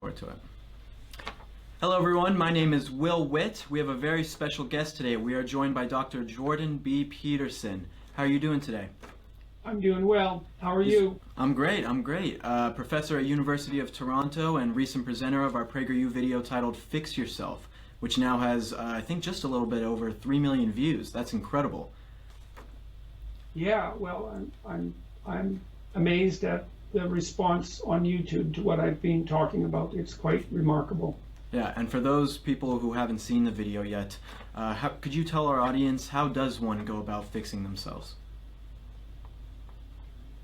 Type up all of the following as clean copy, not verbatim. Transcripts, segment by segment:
Forward to it. Hello everyone, my name is Will Witt. We have a very special guest today. We are joined by Dr. Jordan B Peterson. How are you doing today? I'm doing well. How are you? I'm great. Professor at University of Toronto and recent presenter of our PragerU video titled Fix Yourself, which now has, I think, just a little bit over 3 million views. That's incredible. Yeah, well, I'm amazed at the response on YouTube to what I've been talking about. It's quite remarkable. Yeah, and for those people who haven't seen the video yet, could you tell our audience, how does one go about fixing themselves?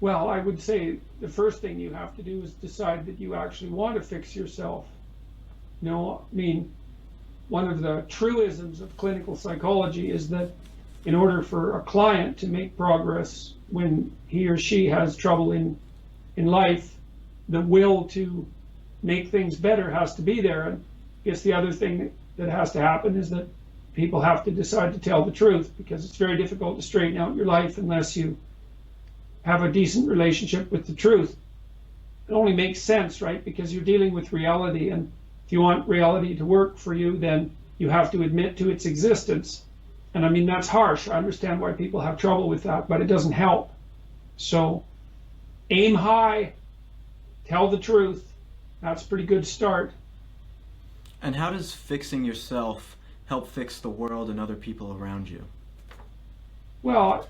Well, I would say the first thing you have to do is decide that you actually want to fix yourself. One of the truisms of clinical psychology is that in order for a client to make progress when he or she has trouble in life, the will to make things better has to be there. And I guess the other thing that has to happen is that people have to decide to tell the truth, because it's very difficult to straighten out your life unless you have a decent relationship with the truth. It only makes sense, right? Because you're dealing with reality, and if you want reality to work for you, then you have to admit to its existence. And I mean, that's harsh. I understand why people have trouble with that, but it doesn't help. So aim high, tell the truth. That's a pretty good start. And how does fixing yourself help fix the world and other people around you? Well,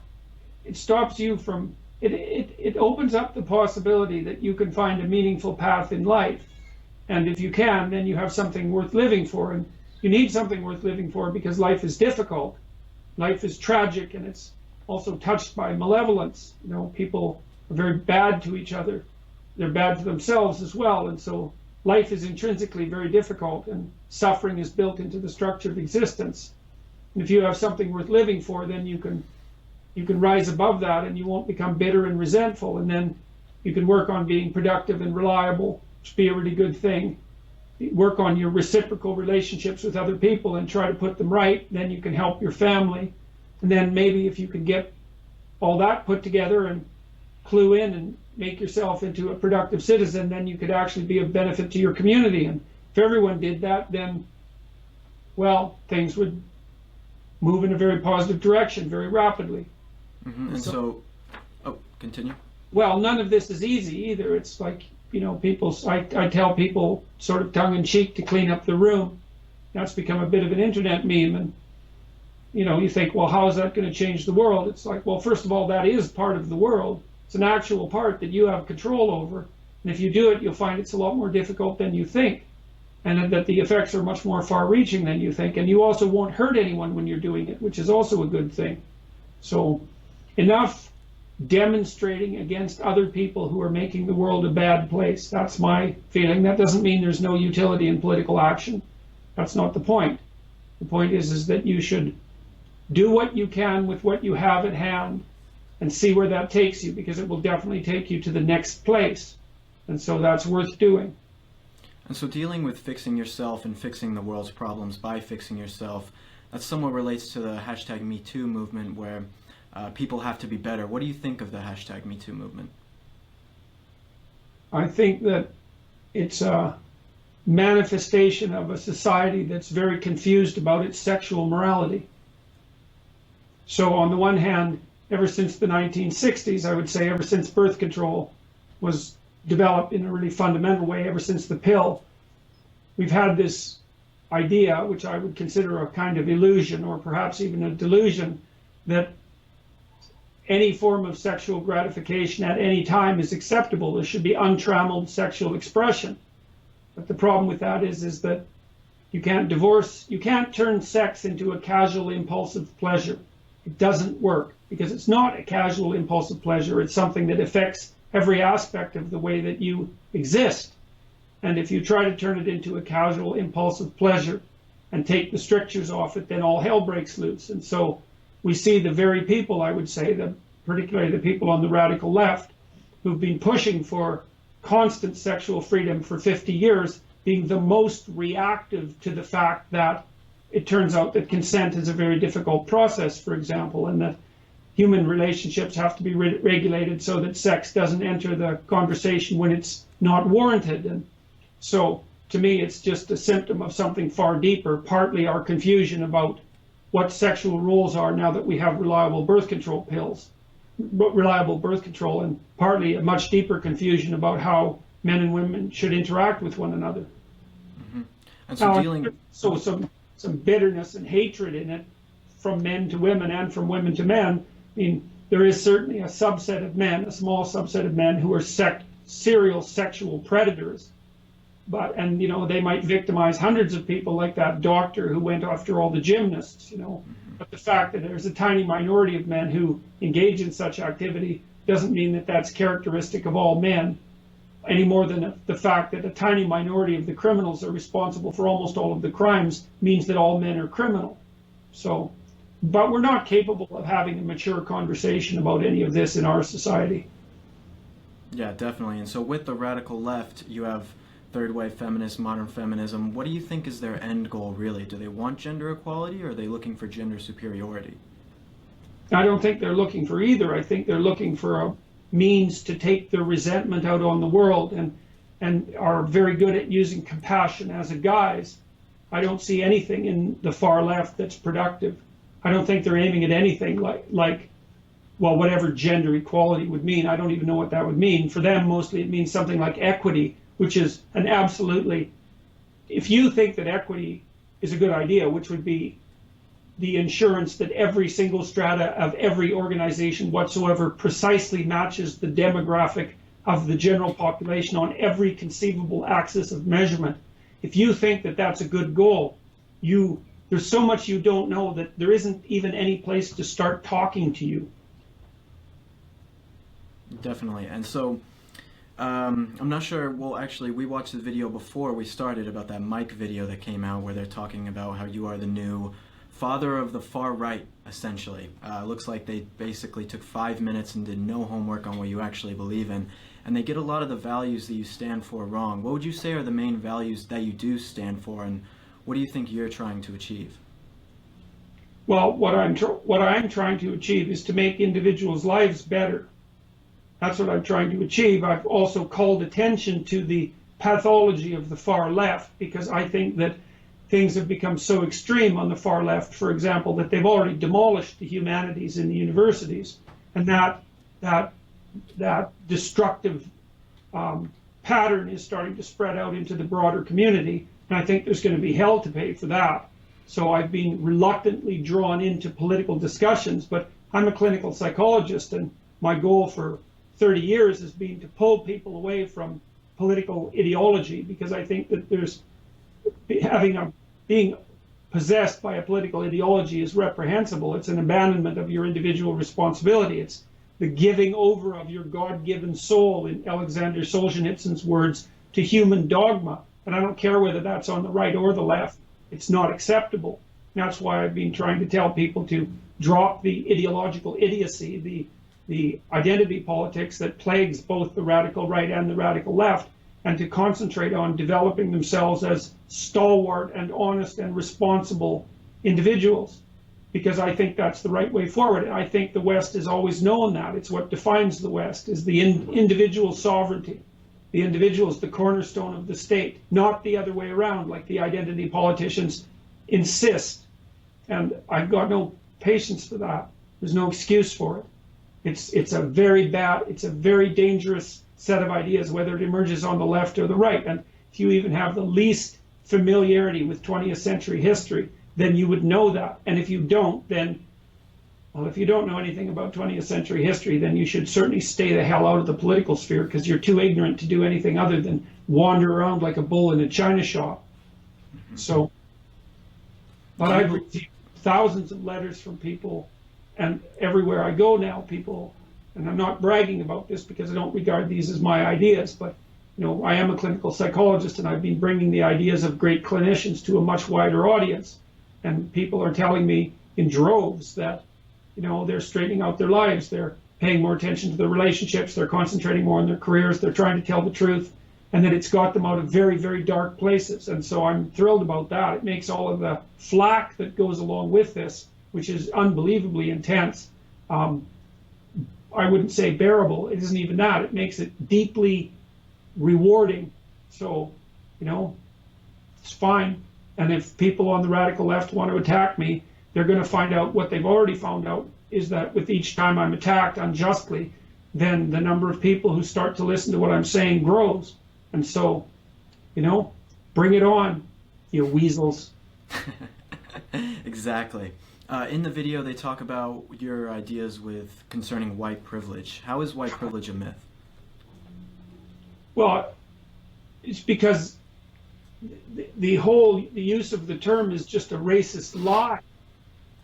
it stops you from, it opens up the possibility that you can find a meaningful path in life. And if you can, then you have something worth living for. And you need something worth living for because life is difficult. Life is tragic, and it's also touched by malevolence. People are very bad to each other. They're bad to themselves as well. And so life is intrinsically very difficult, and suffering is built into the structure of existence. And if you have something worth living for, then you can rise above that, and you won't become bitter and resentful. And then you can work on being productive and reliable, which would be a really good thing. Work on your reciprocal relationships with other people and try to put them right. Then you can help your family. And then maybe if you can get all that put together and clue in and make yourself into a productive citizen, then you could actually be of benefit to your community. And if everyone did that, then, well, things would move in a very positive direction very rapidly. Mm-hmm. And so, continue. Well, none of this is easy either. It's like, I tell people sort of tongue-in-cheek to clean up the room. That's become a bit of an internet meme. And, you think, well, how is that going to change the world? It's like, well, first of all, that is part of the world. It's an actual part that you have control over. And if you do it, you'll find it's a lot more difficult than you think. And that the effects are much more far-reaching than you think. And you also won't hurt anyone when you're doing it, which is also a good thing. So enough demonstrating against other people who are making the world a bad place. That's my feeling. That doesn't mean there's no utility in political action. That's not the point. The point is that you should do what you can with what you have at hand and see where that takes you, because it will definitely take you to the next place. And so that's worth doing. And so dealing with fixing yourself and fixing the world's problems by fixing yourself, that somewhat relates to the hashtag #MeToo movement, where people have to be better. What do you think of the hashtag #MeToo movement? I think that it's a manifestation of a society that's very confused about its sexual morality. So on the one hand, ever since the 1960s, I would say ever since birth control was developed in a really fundamental way, ever since the pill, we've had this idea, which I would consider a kind of illusion or perhaps even a delusion, that any form of sexual gratification at any time is acceptable. There should be untrammeled sexual expression. But the problem with that is that you can't turn sex into a casual impulsive pleasure. It doesn't work, because it's not a casual impulsive pleasure. It's something that affects every aspect of the way that you exist. And if you try to turn it into a casual impulsive pleasure and take the strictures off it, then all hell breaks loose. And so we see the very people, I would say, particularly the people on the radical left, who've been pushing for constant sexual freedom for 50 years, being the most reactive to the fact that it turns out that consent is a very difficult process, for example, and that human relationships have to be regulated so that sex doesn't enter the conversation when it's not warranted. And so to me, it's just a symptom of something far deeper, partly our confusion about what sexual roles are now that we have reliable birth control pills, reliable birth control, and partly a much deeper confusion about how men and women should interact with one another. Mm-hmm. And so now, some bitterness and hatred in it from men to women and from women to men. I mean, there is certainly a subset of men, a small subset of men who are serial sexual predators. And they might victimize hundreds of people, like that doctor who went after all the gymnasts, Mm-hmm. But the fact that there's a tiny minority of men who engage in such activity doesn't mean that that's characteristic of all men, any more than the fact that a tiny minority of the criminals are responsible for almost all of the crimes means that all men are criminal. So, but we're not capable of having a mature conversation about any of this in our society. Yeah, definitely. And so with the radical left, you have third wave feminists, modern feminism. What do you think is their end goal, really? Do they want gender equality, or are they looking for gender superiority? I don't think they're looking for either. I think they're looking for a means to take their resentment out on the world, and are very good at using compassion as a guise. I don't see anything in the far left that's productive. I don't think they're aiming at anything like whatever gender equality would mean. I don't even know what that would mean. For them, mostly it means something like equity, which is an absolutely, if you think that equity is a good idea, which would be the insurance that every single strata of every organization whatsoever precisely matches the demographic of the general population on every conceivable axis of measurement. If you think that that's a good goal, there's so much you don't know that there isn't even any place to start talking to you. Definitely. And so I'm not sure, well, actually, we watched the video before we started about that Mike video that came out where they're talking about how you are the new father of the far right, essentially. Looks like they basically took 5 minutes and did no homework on what you actually believe in, and they get a lot of the values that you stand for wrong. What would you say are the main values that you do stand for, and what do you think you're trying to achieve? Well, what I'm trying to achieve is to make individuals' lives better. That's what I'm trying to achieve. I've also called attention to the pathology of the far left, because I think that things have become so extreme on the far left, for example, that they've already demolished the humanities in the universities, and that destructive pattern is starting to spread out into the broader community, and I think there's going to be hell to pay for that. So I've been reluctantly drawn into political discussions, but I'm a clinical psychologist, and my goal for 30 years has been to pull people away from political ideology, because I think that being possessed by a political ideology is reprehensible. It's an abandonment of your individual responsibility. It's the giving over of your God-given soul, in Alexander Solzhenitsyn's words, to human dogma. And I don't care whether that's on the right or the left. It's not acceptable. That's why I've been trying to tell people to drop the ideological idiocy, the identity politics that plagues both the radical right and the radical left, and to concentrate on developing themselves as stalwart and honest and responsible individuals, because I think that's the right way forward. And I think the West has always known that. It's what defines the West, is the individual sovereignty. The individual is the cornerstone of the state, not the other way around, like the identity politicians insist. And I've got no patience for that. There's no excuse for it. It's a very dangerous set of ideas, whether it emerges on the left or the right. And if you even have the least familiarity with 20th century history, then you would know that. And if you don't, then, well, if you don't know anything about 20th century history, then you should certainly stay the hell out of the political sphere, because you're too ignorant to do anything other than wander around like a bull in a china shop. So, but I've received thousands of letters from people, and everywhere I go now, people, and I'm not bragging about this because I don't regard these as my ideas, but I am a clinical psychologist, and I've been bringing the ideas of great clinicians to a much wider audience. And people are telling me in droves that, they're straightening out their lives, they're paying more attention to their relationships, they're concentrating more on their careers, they're trying to tell the truth, and that it's got them out of very, very dark places. And so I'm thrilled about that. It makes all of the flack that goes along with this, which is unbelievably intense, I wouldn't say bearable. It isn't even that. It makes it deeply rewarding. So, It's fine. And if people on the radical left want to attack me, they're going to find out what they've already found out, is that with each time I'm attacked unjustly, then the number of people who start to listen to what I'm saying grows. And so, bring it on, you weasels. Exactly. In the video, they talk about your ideas concerning white privilege. How is white privilege a myth? Well, it's because the use of the term is just a racist lie.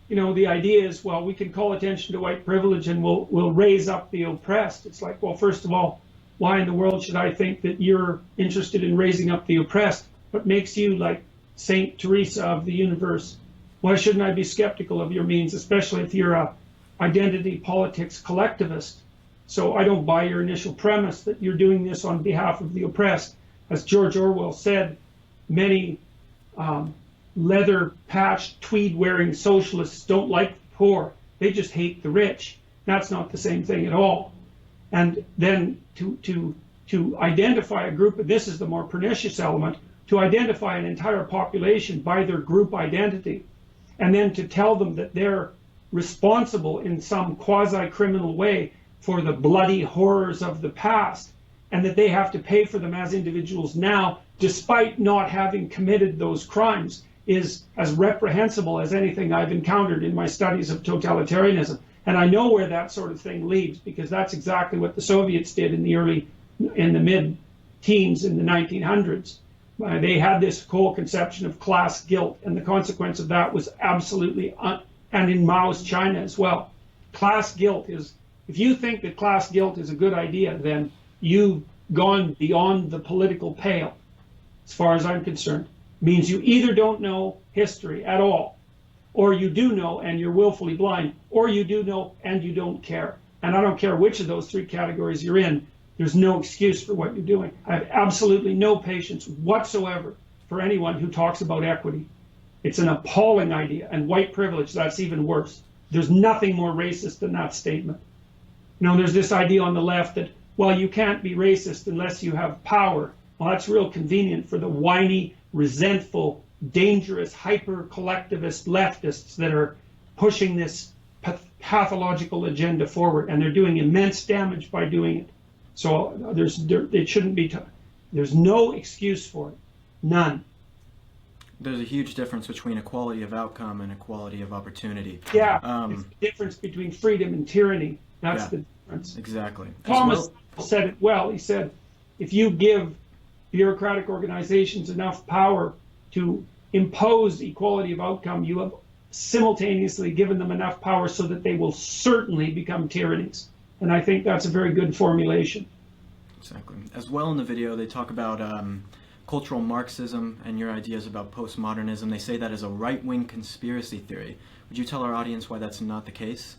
The idea is, well, we can call attention to white privilege and we'll raise up the oppressed. It's like, well, first of all, why in the world should I think that you're interested in raising up the oppressed? What makes you like Saint Teresa of the universe? Why shouldn't I be skeptical of your means, especially if you're a identity politics collectivist? So I don't buy your initial premise that you're doing this on behalf of the oppressed. As George Orwell said, many leather-patched, tweed-wearing socialists don't like the poor. They just hate the rich. That's not the same thing at all. And then to identify a group, and this is the more pernicious element, to identify an entire population by their group identity, and then to tell them that they're responsible in some quasi-criminal way for the bloody horrors of the past, and that they have to pay for them as individuals now, despite not having committed those crimes, is as reprehensible as anything I've encountered in my studies of totalitarianism. And I know where that sort of thing leads, because that's exactly what the Soviets did in the mid-teens in the 1900s. They had this whole conception of class guilt, and the consequence of that was absolutely, and in Mao's China as well. Class guilt is, if you think that class guilt is a good idea, then you've gone beyond the political pale, as far as I'm concerned. It means you either don't know history at all, or you do know and you're willfully blind, or you do know and you don't care. And I don't care which of those three categories you're in, there's no excuse for what you're doing. I have absolutely no patience whatsoever for anyone who talks about equity. It's an appalling idea, and white privilege, that's even worse. There's nothing more racist than that statement. There's this idea on the left that, well, you can't be racist unless you have power. Well, that's real convenient for the whiny, resentful, dangerous, hyper-collectivist leftists that are pushing this pathological agenda forward, and they're doing immense damage by doing it. So it shouldn't be. There's no excuse for it. None. There's a huge difference between equality of outcome and equality of opportunity. Yeah, it's the difference between freedom and tyranny. That's the difference. Exactly. Thomas said it well. He said, if you give bureaucratic organizations enough power to impose equality of outcome, you have simultaneously given them enough power so that they will certainly become tyrannies. And I think that's a very good formulation. Exactly. As well, in the video, they talk about cultural Marxism and your ideas about postmodernism. They say that is a right-wing conspiracy theory. Would you tell our audience why that's not the case?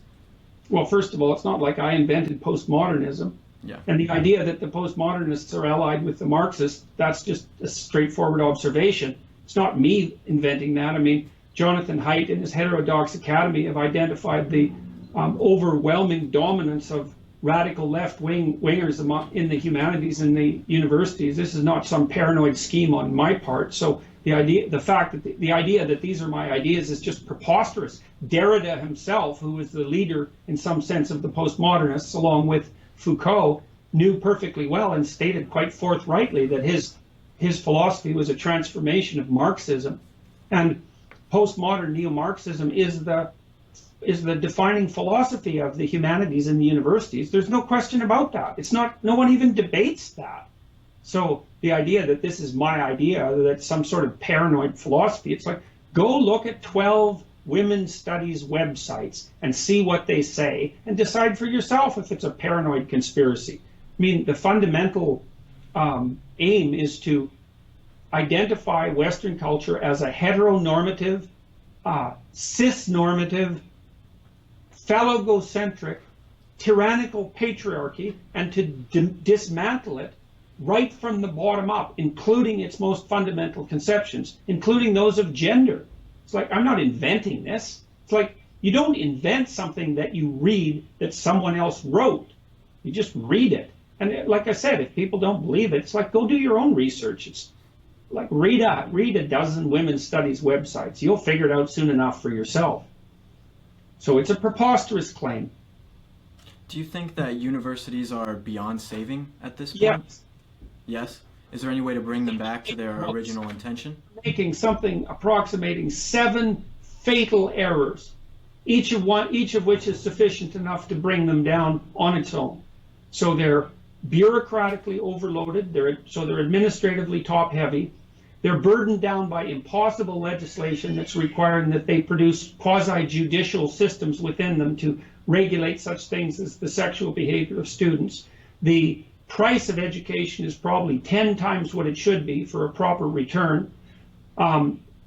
Well, first of all, it's not like I invented postmodernism. Yeah. And the idea that the postmodernists are allied with the Marxists, that's just a straightforward observation. It's not me inventing that. I mean, Jonathan Haidt and his Heterodox Academy have identified the overwhelming dominance of radical left-wingers in the humanities and the universities. This is not some paranoid scheme on my part. So the idea that these are my ideas is just preposterous. Derrida himself, who was the leader in some sense of the postmodernists, along with Foucault, knew perfectly well and stated quite forthrightly that his philosophy was a transformation of Marxism. And postmodern neo-Marxism is the defining philosophy of the humanities in the universities. There's no question about that. It's not, no one even debates that. So the idea that this is my idea, that some sort of paranoid philosophy, it's like, go look at 12 women's studies websites and see what they say and decide for yourself if it's a paranoid conspiracy. I mean, the fundamental aim is to identify Western culture as a heteronormative, cis-normative, phallogocentric, tyrannical patriarchy, and to dismantle it right from the bottom up, including its most fundamental conceptions, including those of gender. It's like, I'm not inventing this. It's like, you don't invent something that you read that someone else wrote. You just read it. And like I said, if people don't believe it, it's like, go do your own research. It's like read a dozen women's studies websites. You'll figure it out soon enough for yourself. So it's a preposterous claim. Do you think that universities are beyond saving at this point? Yes. Yes? Is there any way to bring them back to their original intention? Making something approximating 7 fatal errors, each of which is sufficient enough to bring them down on its own. So they're bureaucratically overloaded, they're administratively top-heavy, they're burdened down by impossible legislation that's requiring that they produce quasi-judicial systems within them to regulate such things as the sexual behavior of students. The price of education is probably 10 times what it should be for a proper return.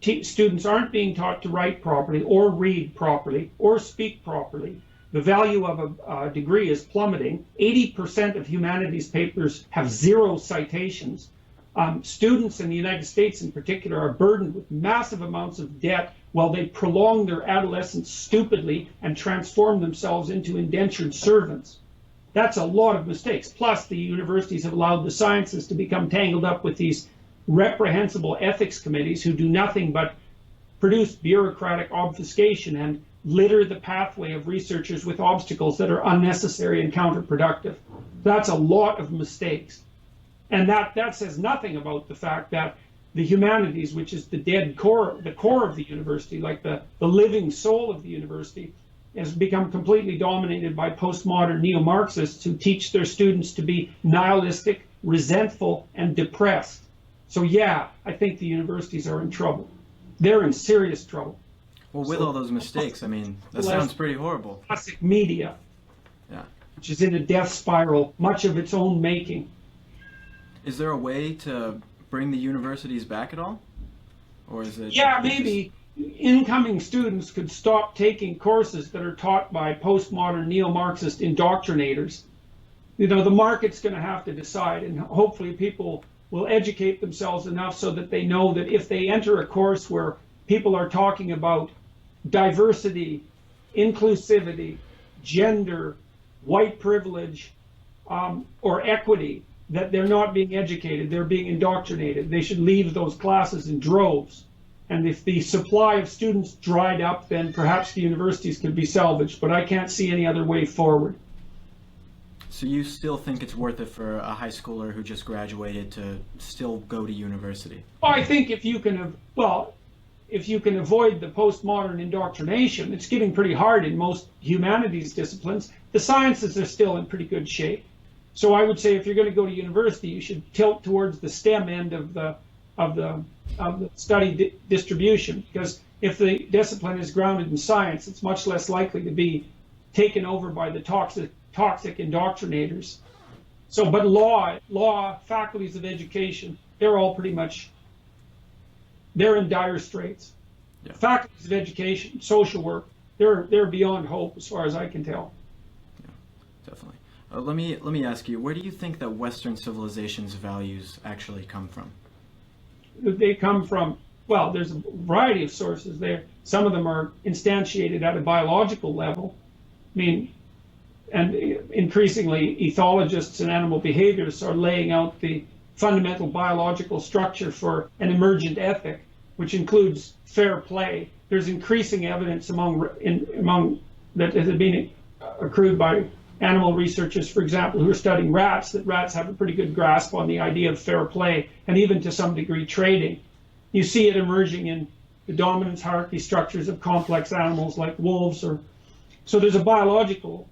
Students aren't being taught to write properly or read properly or speak properly. The value of a degree is plummeting. 80% of humanities papers have 0 citations. Students in the United States in particular are burdened with massive amounts of debt while they prolong their adolescence stupidly and transform themselves into indentured servants. That's a lot of mistakes. Plus, the universities have allowed the sciences to become tangled up with these reprehensible ethics committees who do nothing but produce bureaucratic obfuscation and litter the pathway of researchers with obstacles that are unnecessary and counterproductive. That's a lot of mistakes. And that says nothing about the fact that the humanities, which is the core of the university, like the living soul of the university, has become completely dominated by postmodern neo-Marxists who teach their students to be nihilistic, resentful, and depressed. So yeah, I think the universities are in trouble. They're in serious trouble. Well, with all those mistakes, I mean, that sounds pretty horrible. Classic media, Yeah. which is in a death spiral, much of its own making. Is there a way to bring the universities back at all? Or is it... Yeah, maybe incoming students could stop taking courses that are taught by postmodern neo-Marxist indoctrinators. You know, the market's going to have to decide, and hopefully people will educate themselves enough so that they know that if they enter a course where people are talking about diversity, inclusivity, gender, white privilege, or equity, that they're not being educated, they're being indoctrinated. They should leave those classes in droves. And if the supply of students dried up, then perhaps the universities could be salvaged, but I can't see any other way forward. So you still think it's worth it for a high schooler who just graduated to still go to university? Well, I think if you can avoid the postmodern indoctrination, it's getting pretty hard in most humanities disciplines. The sciences are still in pretty good shape. So I would say if you're going to go to university, you should tilt towards the STEM end of the study distribution, because if the discipline is grounded in science, it's much less likely to be taken over by the toxic indoctrinators. So, but law, faculties of education, they're all pretty much, they're in dire straits. Yeah. Faculties of education, social work, they're beyond hope as far as I can tell. Yeah, definitely. Let me ask you, where do you think that Western civilization's values actually come from? They come from, well, there's a variety of sources there. Some of them are instantiated at a biological level. I mean, and increasingly ethologists and animal behaviorists are laying out the fundamental biological structure for an emergent ethic, which includes fair play. There's increasing evidence among that has been accrued by animal researchers, for example, who are studying rats, that rats have a pretty good grasp on the idea of fair play and even to some degree trading. You see it emerging in the dominance hierarchy structures of complex animals like wolves. So there's a biological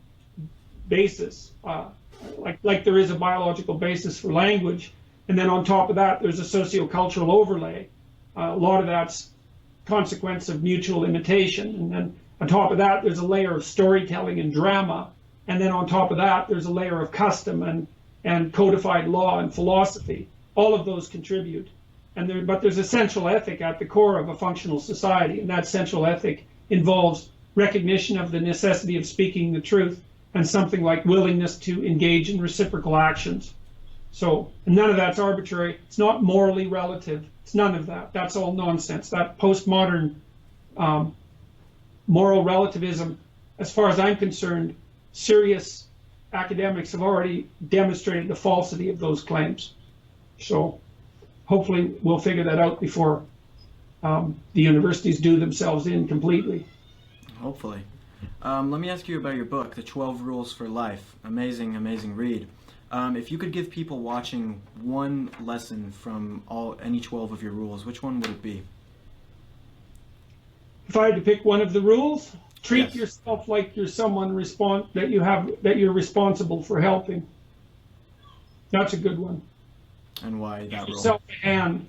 basis, like there is a biological basis for language. And then on top of that, there's a sociocultural overlay. A lot of that's consequence of mutual imitation. And then on top of that, there's a layer of storytelling and drama. And then on top of that, there's a layer of custom and codified law and philosophy. All of those contribute. But there's a central ethic at the core of a functional society, and that central ethic involves recognition of the necessity of speaking the truth and something like willingness to engage in reciprocal actions. So, and none of that's arbitrary. It's not morally relative. It's none of that. That's all nonsense. That postmodern moral relativism, as far as I'm concerned, serious academics have already demonstrated the falsity of those claims. So hopefully we'll figure that out before the universities do themselves in completely. Hopefully. Let me ask you about your book, The 12 Rules for Life. Amazing, amazing read. If you could give people watching one lesson from any 12 of your rules, which one would it be? If I had to pick one of the rules, treat Yes. yourself like you're someone that you're responsible for helping. That's a good one. And why that Give rule? yourself a hand,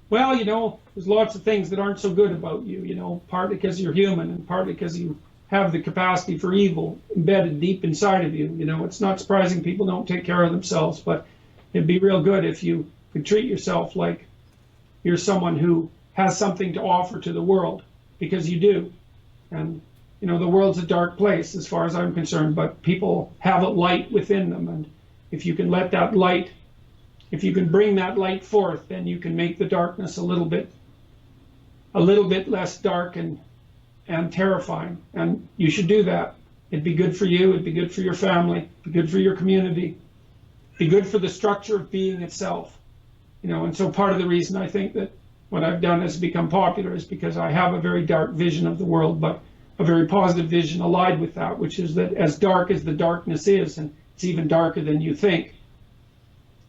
Well, there's lots of things that aren't so good about you, partly because you're human and partly because you have the capacity for evil embedded deep inside of you. It's not surprising people don't take care of themselves, but it'd be real good if you could treat yourself like you're someone who has something to offer to the world, because you do. And, the world's a dark place as far as I'm concerned, but people have a light within them. And if you can let that light, if you can bring that light forth, then you can make the darkness a little bit less dark and terrifying. And you should do that. It'd be good for you. It'd be good for your family. It'd be good for your community. It'd be good for the structure of being itself. And so part of the reason I think that what I've done has become popular is because I have a very dark vision of the world, but a very positive vision allied with that, which is that as dark as the darkness is, and it's even darker than you think,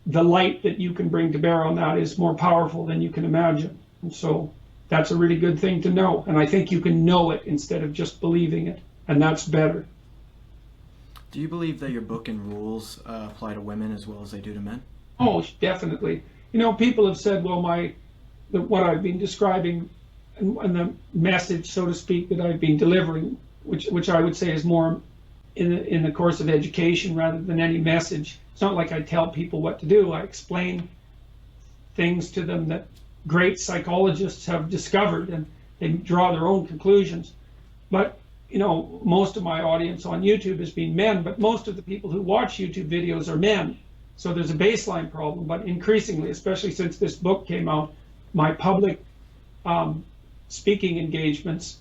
the light that you can bring to bear on that is more powerful than you can imagine. And so that's a really good thing to know. And I think you can know it instead of just believing it. And that's better. Do you believe that your book and rules apply to women as well as they do to men? Oh, definitely. People have said, well, what I've been describing and the message, so to speak, that I've been delivering, which I would say is more in the course of education rather than any message. It's not like I tell people what to do. I explain things to them that great psychologists have discovered, and they draw their own conclusions. But most of my audience on YouTube has been men, but most of the people who watch YouTube videos are men. So there's a baseline problem. But increasingly, especially since this book came out, my public speaking engagements,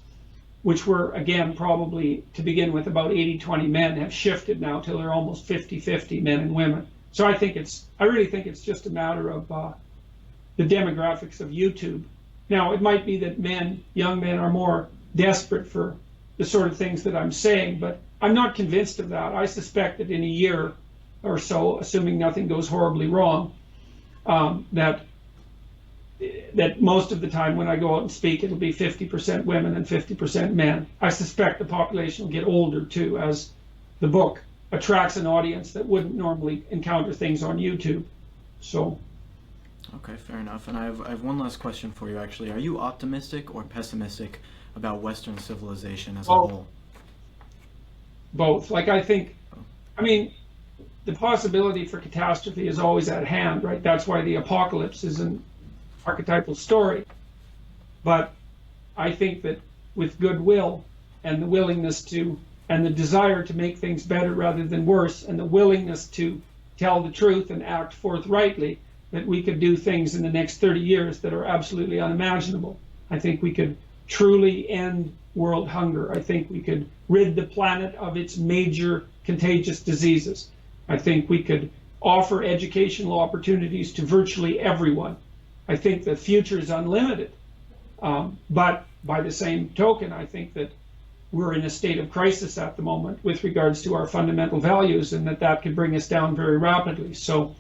which were, again, probably to begin with about 80-20 men, have shifted now till they're almost 50-50 men and women. So I really think it's just a matter of the demographics of YouTube. Now, it might be that young men are more desperate for the sort of things that I'm saying, but I'm not convinced of that. I suspect that in a year or so, assuming nothing goes horribly wrong, that most of the time when I go out and speak, it'll be 50% women and 50% men. I suspect the population will get older too, as the book attracts an audience that wouldn't normally encounter things on YouTube. So. Okay, fair enough. And I have one last question for you, actually. Are you optimistic or pessimistic about Western civilization as a whole? Both. The possibility for catastrophe is always at hand, right? That's why the apocalypse is an archetypal story. But I think that with goodwill and the willingness to, and the desire to make things better rather than worse, and the willingness to tell the truth and act forthrightly, that we could do things in the next 30 years that are absolutely unimaginable. I think we could truly end world hunger. I think we could rid the planet of its major contagious diseases. I think we could offer educational opportunities to virtually everyone. I think the future is unlimited. But by the same token, I think that we're in a state of crisis at the moment with regards to our fundamental values, and that could bring us down very rapidly. So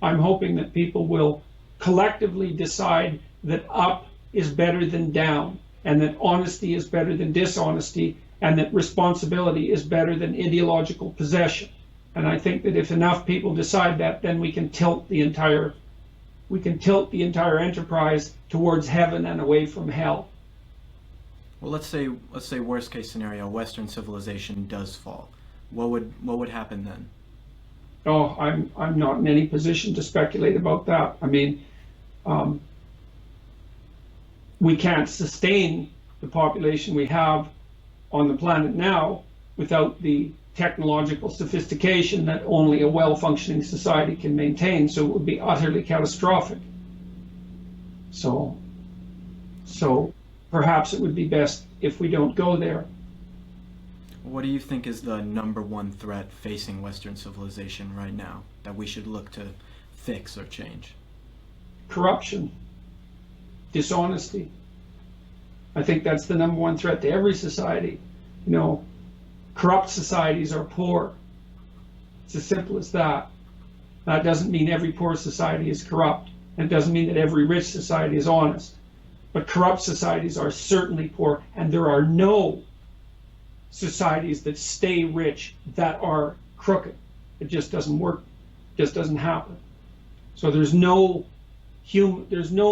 I'm hoping that people will collectively decide that up is better than down, and that honesty is better than dishonesty, and that responsibility is better than ideological possession. And I think that if enough people decide that, then we can tilt the entire enterprise towards heaven and away from hell. Well, let's say worst case scenario, Western civilization does fall. What would happen then? Oh, I'm not in any position to speculate about that. We can't sustain the population we have on the planet now without the technological sophistication that only a well-functioning society can maintain. So it would be utterly catastrophic. So perhaps it would be best if we don't go there. What do you think is the number one threat facing Western civilization right now that we should look to fix or change? corruption, dishonesty. I think that's the number one threat to every society. You know, corrupt societies are poor. It's as simple as that. That doesn't mean every poor society is corrupt, and it doesn't mean that every rich society is honest. But corrupt societies are certainly poor, and there are no societies that stay rich that are crooked. It just doesn't work. It just doesn't happen. So there's no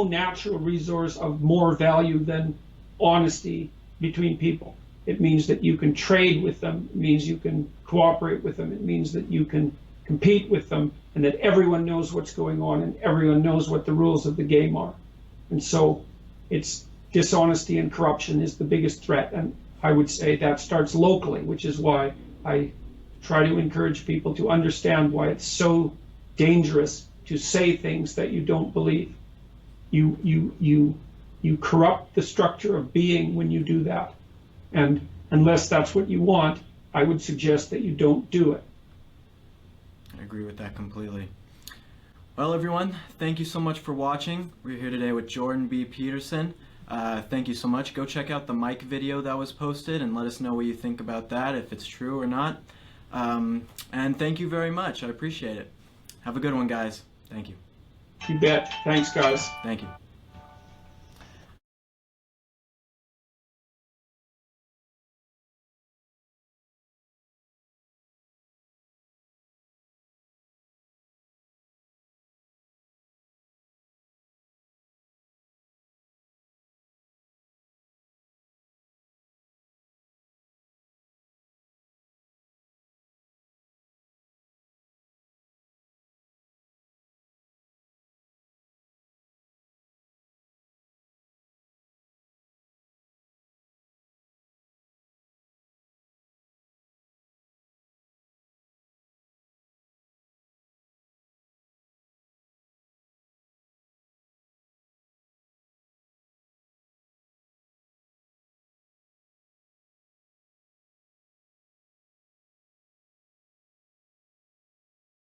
natural resource of more value than honesty between people. It means that you can trade with them. It means you can cooperate with them. It means that you can compete with them, and that everyone knows what's going on and everyone knows what the rules of the game are. And so it's dishonesty and corruption is the biggest threat. And I would say that starts locally, which is why I try to encourage people to understand why it's so dangerous to say things that you don't believe. You corrupt the structure of being when you do that. And unless that's what you want, I would suggest that you don't do it. I agree with that completely. Well, everyone, thank you so much for watching. We're here today with Jordan B Peterson. Thank you so much. Go check out the Mike video that was posted and let us know what you think about that, if it's true or not. And thank you very much. I appreciate it. Have a good one, guys. Thank you. You bet. Thanks, guys. Thank you.